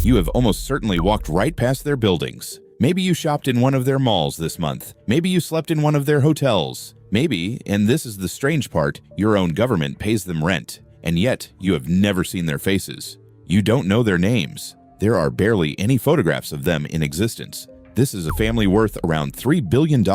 you have almost certainly walked right past their buildings. Maybe you shopped in one of their malls this month. Maybe you slept in one of their hotels. Maybe, and this is the strange part, your own government pays them rent. And yet, you have never seen their faces. You don't know their names. There are barely any photographs of them in existence. This is a family worth around $3 billion,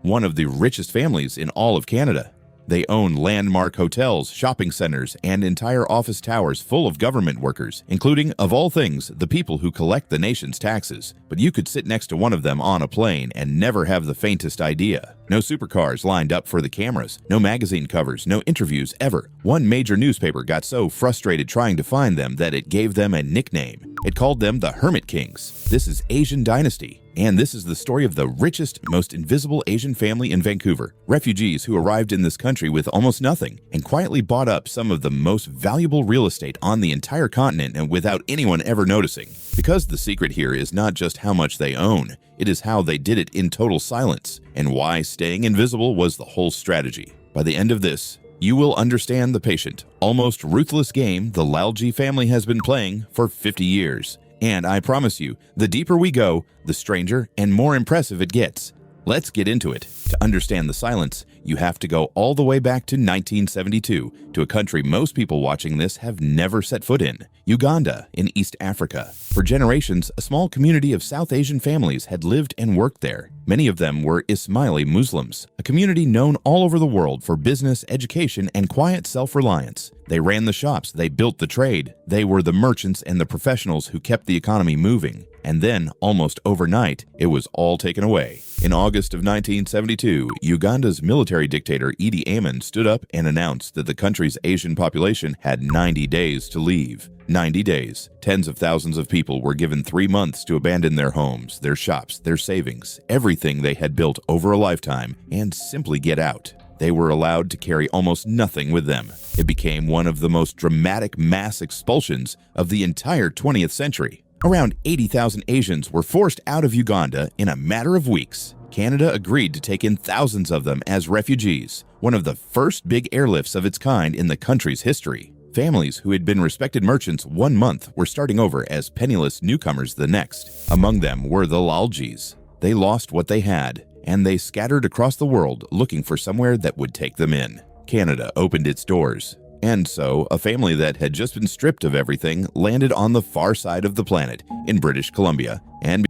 one of the richest families in all of Canada. They own landmark hotels, shopping centers, and entire office towers full of government workers, including, of all things, the people who collect the nation's taxes. But you could sit next to one of them on a plane and never have the faintest idea. No supercars lined up for the cameras, no magazine covers, no interviews ever. One major newspaper got so frustrated trying to find them that it gave them a nickname. It called them the Hermit Kings. This is Asian Dynasty. And this is the story of the richest, most invisible Asian family in Vancouver. Refugees who arrived in this country with almost nothing and quietly bought up some of the most valuable real estate on the entire continent and without anyone ever noticing. Because the secret here is not just how much they own, it is how they did it in total silence and why staying invisible was the whole strategy. By the end of this, you will understand the patient, almost ruthless game the Laljis family has been playing for 50 years. And I promise you, the deeper we go, the stranger and more impressive it gets. Let's get into it. To understand the silence, you have to go all the way back to 1972, to a country most people watching this have never set foot in, Uganda in East Africa. For generations, a small community of South Asian families had lived and worked there. Many of them were Ismaili Muslims, a community known all over the world for business, education, and quiet self-reliance. They ran the shops, they built the trade, they were the merchants and the professionals who kept the economy moving. And then, almost overnight, it was all taken away. In August of 1972, Uganda's military dictator Idi Amin stood up and announced that the country's Asian population had 90 days to leave. 90 days. Tens of thousands of people were given 3 months to abandon their homes, their shops, their savings, everything they had built over a lifetime, and simply get out. They were allowed to carry almost nothing with them. It became one of the most dramatic mass expulsions of the entire 20th century. Around 80,000 Asians were forced out of Uganda in a matter of weeks. Canada agreed to take in thousands of them as refugees, one of the first big airlifts of its kind in the country's history. Families who had been respected merchants 1 month were starting over as penniless newcomers the next. Among them were the Laljis. They lost what they had, and they scattered across the world looking for somewhere that would take them in. Canada opened its doors. And so, a family that had just been stripped of everything landed on the far side of the planet in British Columbia and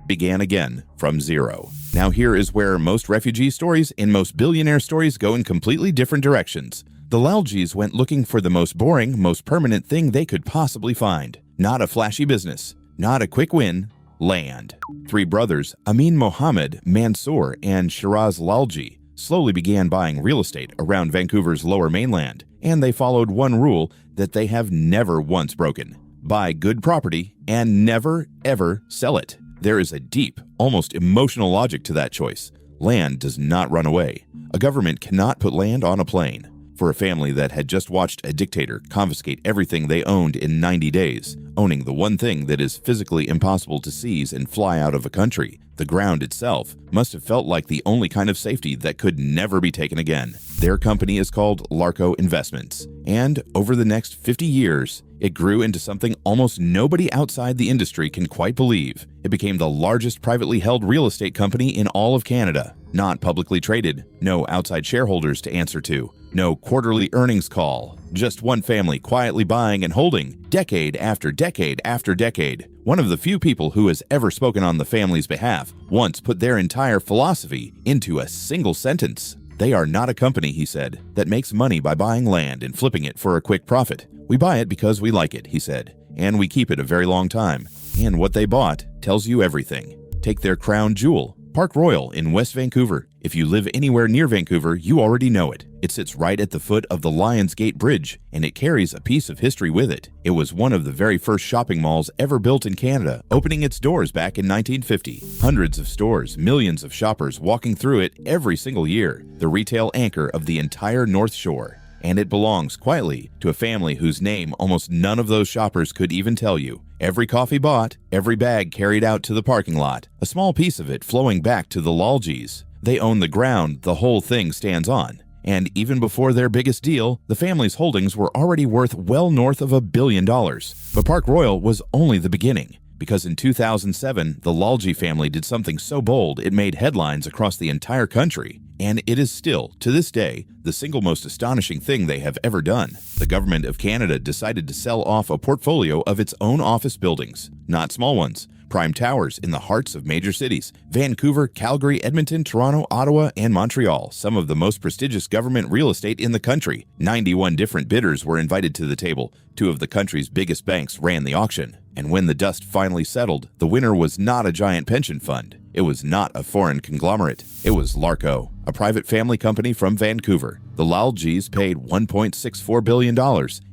began again from zero. Now here is where most refugee stories and most billionaire stories go in completely different directions. The Laljis went looking for the most boring, most permanent thing they could possibly find. Not a flashy business, not a quick win, land. 3 brothers, Amin Mohammed, Mansour, and Shiraz Lalji, slowly began buying real estate around Vancouver's lower mainland, and they followed one rule that they have never once broken: buy good property and never, ever sell it. There is a deep, almost emotional logic to that choice. Land does not run away. A government cannot put land on a plane. For a family that had just watched a dictator confiscate everything they owned in 90 days, owning the one thing that is physically impossible to seize and fly out of a country, the ground itself, must have felt like the only kind of safety that could never be taken again. Their company is called Larco Investments, and over the next 50 years, it grew into something almost nobody outside the industry can quite believe. It became the largest privately held real estate company in all of Canada. Not publicly traded, no outside shareholders to answer to, no quarterly earnings call, just one family quietly buying and holding, decade after decade after decade. One of the few people who has ever spoken on the family's behalf once put their entire philosophy into a single sentence. They are not a company, he said, that makes money by buying land and flipping it for a quick profit. We buy it because we like it, he said, and we keep it a very long time. And what they bought tells you everything. Take their crown jewel, Park Royal in West Vancouver. If you live anywhere near Vancouver, you already know it. It sits right at the foot of the Lions Gate Bridge, and it carries a piece of history with it. It was one of the very first shopping malls ever built in Canada, opening its doors back in 1950. Hundreds of stores, millions of shoppers walking through it every single year. The retail anchor of the entire North Shore. And it belongs quietly to a family whose name almost none of those shoppers could even tell you. Every coffee bought, every bag carried out to the parking lot, a small piece of it flowing back to the Laljis. They own the ground the whole thing stands on. And even before their biggest deal, the family's holdings were already worth well north of $1 billion. But Park Royal was only the beginning, because in 2007, the Laljis family did something so bold it made headlines across the entire country. And it is still, to this day, the single most astonishing thing they have ever done. The government of Canada decided to sell off a portfolio of its own office buildings, not small ones. Prime towers in the hearts of major cities: Vancouver, Calgary, Edmonton, Toronto, Ottawa, and Montreal, some of the most prestigious government real estate in the country. 91 different bidders were invited to the table. 2 of the country's biggest banks ran the auction. And when the dust finally settled, the winner was not a giant pension fund. It was not a foreign conglomerate. It was Larco, a private family company from Vancouver. The Laljis paid $1.64 billion,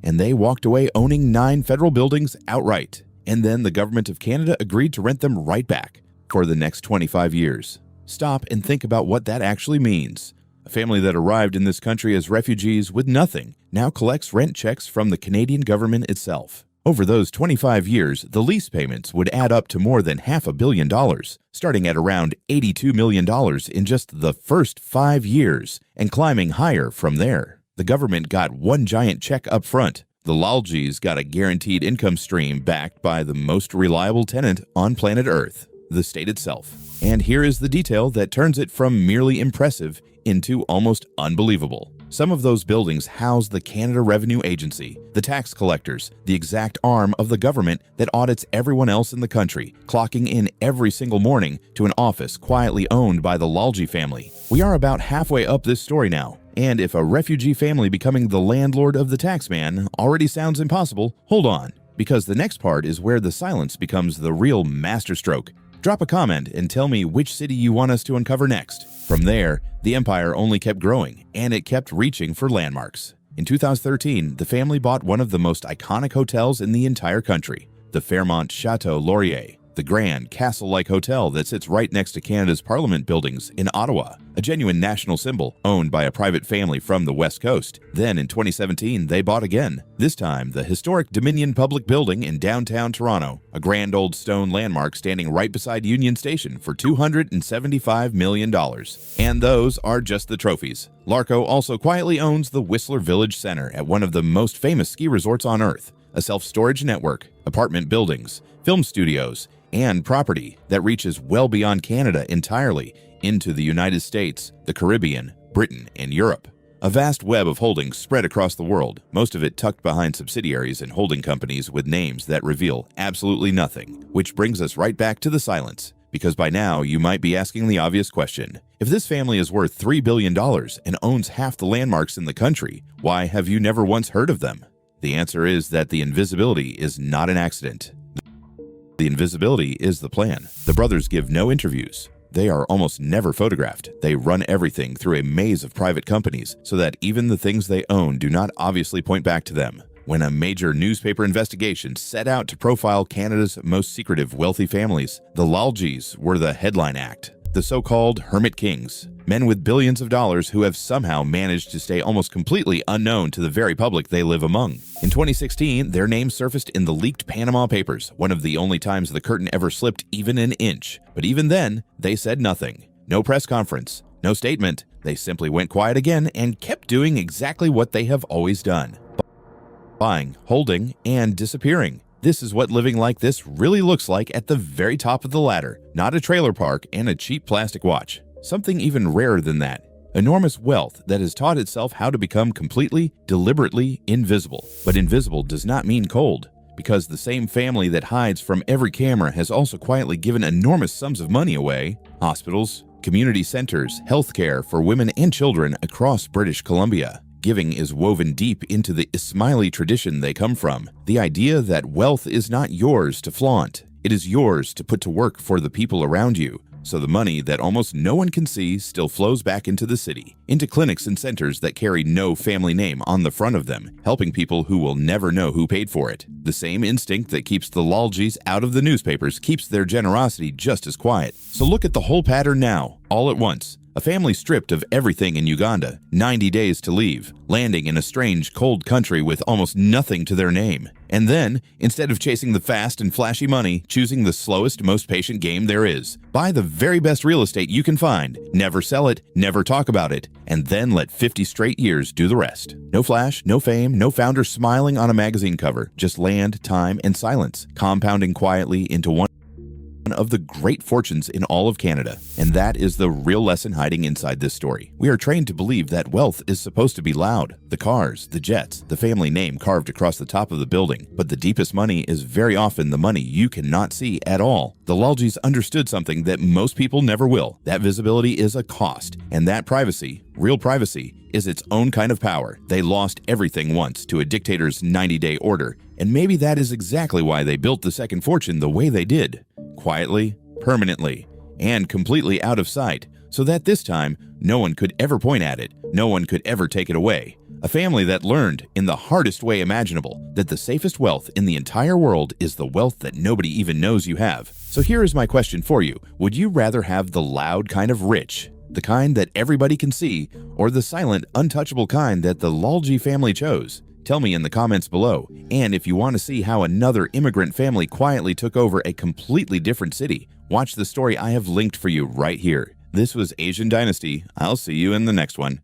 and they walked away owning 9 federal buildings outright. And then the government of Canada agreed to rent them right back for the next 25 years. Stop and think about what that actually means. A family that arrived in this country as refugees with nothing now collects rent checks from the Canadian government itself. Over those 25 years, the lease payments would add up to more than $500 million, starting at around $82 million in just the first 5 years and climbing higher from there. The government got one giant check up front. The Laljis got a guaranteed income stream backed by the most reliable tenant on planet Earth, the state itself. And here is the detail that turns it from merely impressive into almost unbelievable. Some of those buildings house the Canada Revenue Agency, the tax collectors, the exact arm of the government that audits everyone else in the country, clocking in every single morning to an office quietly owned by the Laljis family. We are about halfway up this story now. And if a refugee family becoming the landlord of the taxman already sounds impossible, hold on, because the next part is where the silence becomes the real masterstroke. Drop a comment and tell me which city you want us to uncover next. From there, the empire only kept growing, and it kept reaching for landmarks. In 2013, the family bought one of the most iconic hotels in the entire country, the Fairmont Chateau Laurier, the grand castle-like hotel that sits right next to Canada's Parliament buildings in Ottawa, a genuine national symbol owned by a private family from the West Coast. Then in 2017, they bought again, this time the historic Dominion Public Building in downtown Toronto, a grand old stone landmark standing right beside Union Station for $275 million. And those are just the trophies. Larco also quietly owns the Whistler Village Center at one of the most famous ski resorts on Earth, a self-storage network, apartment buildings, film studios, and property that reaches well beyond Canada entirely into the United States, the Caribbean, Britain, and Europe. A vast web of holdings spread across the world, most of it tucked behind subsidiaries and holding companies with names that reveal absolutely nothing. Which brings us right back to the silence, because by now you might be asking the obvious question. If this family is worth $3 billion and owns half the landmarks in the country, why have you never once heard of them? The answer is that the invisibility is not an accident. The invisibility is the plan. The brothers give no interviews. They are almost never photographed. They run everything through a maze of private companies so that even the things they own do not obviously point back to them. When a major newspaper investigation set out to profile Canada's most secretive wealthy families, the Laljis were the headline act. The so-called Hermit Kings, men with billions of dollars who have somehow managed to stay almost completely unknown to the very public they live among. In 2016, their names surfaced in the leaked Panama Papers, one of the only times the curtain ever slipped even an inch. But even then, they said nothing. No press conference, no statement. They simply went quiet again and kept doing exactly what they have always done: buying, holding, and disappearing. This is what living like this really looks like at the very top of the ladder, not a trailer park and a cheap plastic watch. Something even rarer than that. Enormous wealth that has taught itself how to become completely, deliberately invisible. But invisible does not mean cold, because the same family that hides from every camera has also quietly given enormous sums of money away. Hospitals, community centers, healthcare for women and children across British Columbia. Giving is woven deep into the Ismaili tradition they come from. The idea that wealth is not yours to flaunt. It is yours to put to work for the people around you. So the money that almost no one can see still flows back into the city, into clinics and centers that carry no family name on the front of them, helping people who will never know who paid for it. The same instinct that keeps the Laljis out of the newspapers keeps their generosity just as quiet. So look at the whole pattern now, all at once. A family stripped of everything in Uganda, 90 days to leave, landing in a strange, cold country with almost nothing to their name. And then, instead of chasing the fast and flashy money, choosing the slowest, most patient game there is. Buy the very best real estate you can find, never sell it, never talk about it, and then let 50 straight years do the rest. No flash, no fame, no founder smiling on a magazine cover, just land, time, and silence, compounding quietly into one of the great fortunes in all of Canada. And that is the real lesson hiding inside this story. We are trained to believe that wealth is supposed to be loud. The cars, the jets, the family name carved across the top of the building. But the deepest money is very often the money you cannot see at all. The Laljis understood something that most people never will. That visibility is a cost. And that privacy, real privacy, is its own kind of power. They lost everything once to a dictator's 90-day order. And maybe that is exactly why they built the second fortune the way they did. Quietly, permanently, and completely out of sight, so that this time, no one could ever point at it, no one could ever take it away. A family that learned, in the hardest way imaginable, that the safest wealth in the entire world is the wealth that nobody even knows you have. So here is my question for you. Would you rather have the loud kind of rich, the kind that everybody can see, or the silent, untouchable kind that the Lalji family chose? Tell me in the comments below. And if you want to see how another immigrant family quietly took over a completely different city, watch the story I have linked for you right here. This was Asian Dynasty. I'll see you in the next one.